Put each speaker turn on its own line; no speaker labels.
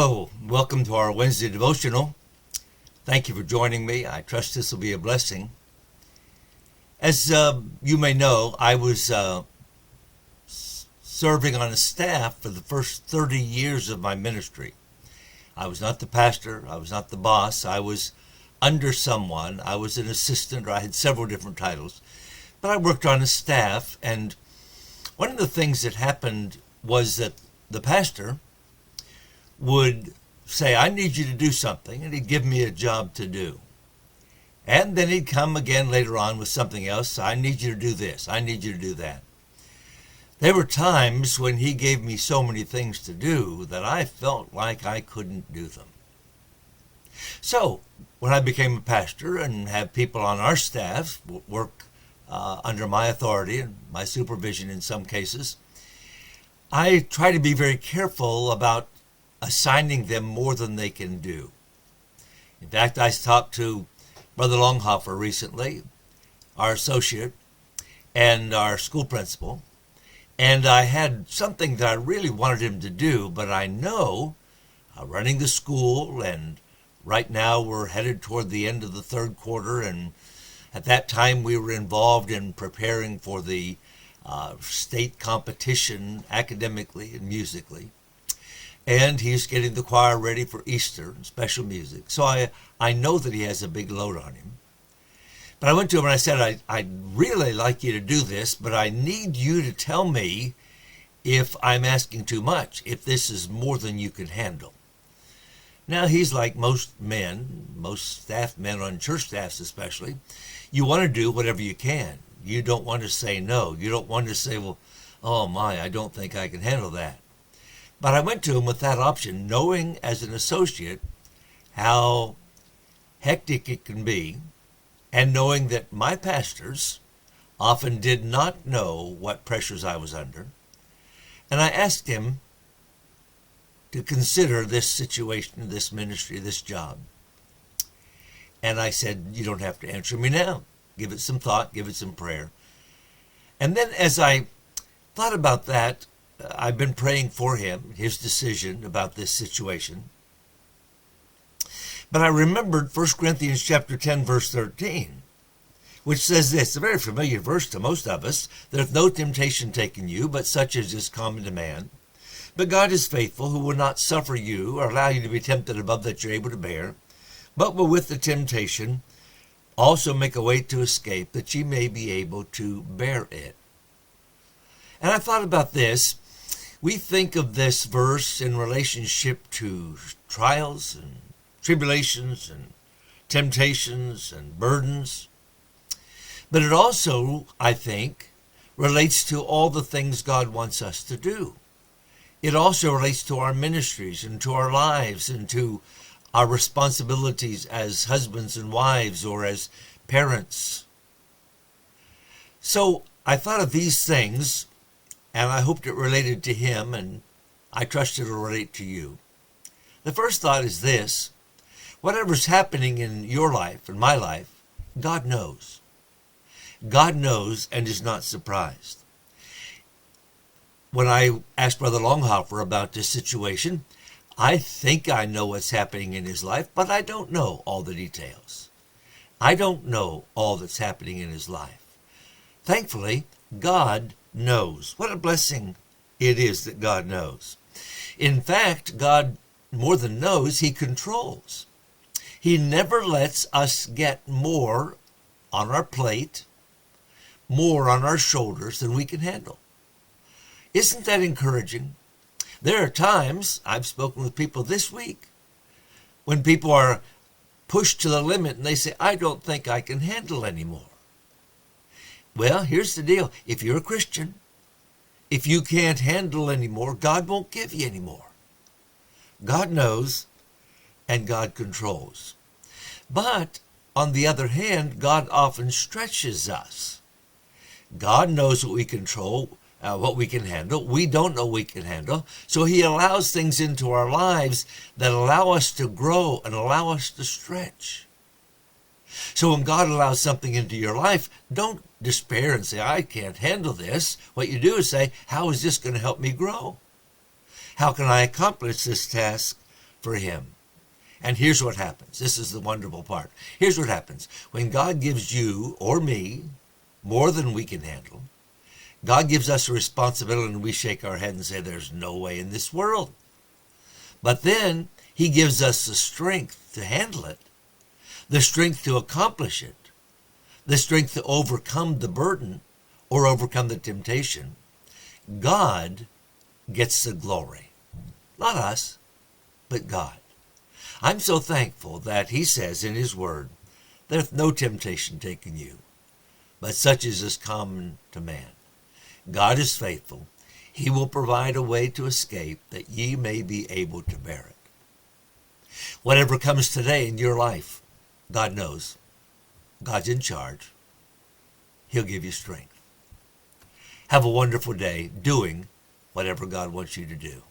Hello, welcome to our Wednesday devotional. Thank you for joining me. I trust this will be a blessing. As you may know, I was serving on a staff for the first 30 years of my ministry. I was not the pastor. I was not the boss. I was under someone. I was an assistant, or I had several different titles. But I worked on a staff, and one of the things that happened was that the pastor would say, I need you to do something, and he'd give me a job to do. And then he'd come again later on with something else. I need you to do this. I need you to do that. There were times when he gave me so many things to do that I felt like I couldn't do them. So when I became a pastor and had people on our staff work under my authority and my supervision in some cases, I try to be very careful about assigning them more than they can do. In fact, I talked to Brother Longhofer recently, our associate and our school principal, and I had something that I really wanted him to do, but I know running the school, and right now we're headed toward the end of the third quarter, and at that time we were involved in preparing for the state competition academically and musically. And he's getting the choir ready for Easter and special music. So I know that he has a big load on him. But I went to him and I said, I'd really like you to do this, but I need you to tell me if I'm asking too much, if this is more than you can handle. Now, he's like most men, most staff men on church staffs especially. You want to do whatever you can. You don't want to say no. You don't want to say, well, oh my, I don't think I can handle that. But I went to him with that option, knowing as an associate how hectic it can be, and knowing that my pastors often did not know what pressures I was under. And I asked him to consider this situation, this ministry, this job. And I said, you don't have to answer me now. Give it some thought, give it some prayer. And then as I thought about that, I've been praying for him, his decision about this situation. But I remembered 1 Corinthians chapter 10, verse 13, which says this, a very familiar verse to most of us. There hath no temptation taken you, but such as is common to man. But God is faithful, who will not suffer you or allow you to be tempted above that you're able to bear, but will with the temptation also make a way to escape, that ye may be able to bear it. And I thought about this. We think of this verse in relationship to trials and tribulations and temptations and burdens. But it also, I think, relates to all the things God wants us to do. It also relates to our ministries and to our lives and to our responsibilities as husbands and wives or as parents. So I thought of these things, and I hoped it related to him, and I trust it'll relate to you. The first thought is this: whatever's happening in your life and my life, God knows. God knows and is not surprised. When I asked Brother Longhofer about this situation, I think I know what's happening in his life, but I don't know all the details. I don't know all that's happening in his life. Thankfully, God knows. What a blessing it is that God knows. In fact, God more than knows, he controls. He never lets us get more on our plate, more on our shoulders than we can handle. Isn't that encouraging? There are times, I've spoken with people this week, when people are pushed to the limit and they say, I don't think I can handle anymore. Well, here's the deal. If you're a Christian, if you can't handle anymore, God won't give you anymore. God knows and God controls. But on the other hand, God often stretches us. God knows what we control, what we can handle. We don't know we can handle. So he allows things into our lives that allow us to grow and allow us to stretch. So when God allows something into your life, don't despair and say, I can't handle this. What you do is say, how is this going to help me grow? How can I accomplish this task for him. And here's what happens. This is the wonderful part. Here's what happens. When God gives you or me more than we can handle, God gives us a responsibility and we shake our head and say, there's no way in this world. But then he gives us the strength to handle it, the strength to accomplish it, the strength to overcome the burden or overcome the temptation. God gets the glory. Not us, but God. I'm so thankful that he says in his word, there's no temptation taken you, but such as is common to man. God is faithful. He will provide a way to escape that ye may be able to bear it. Whatever comes today in your life, God knows. God's in charge. He'll give you strength. Have a wonderful day doing whatever God wants you to do.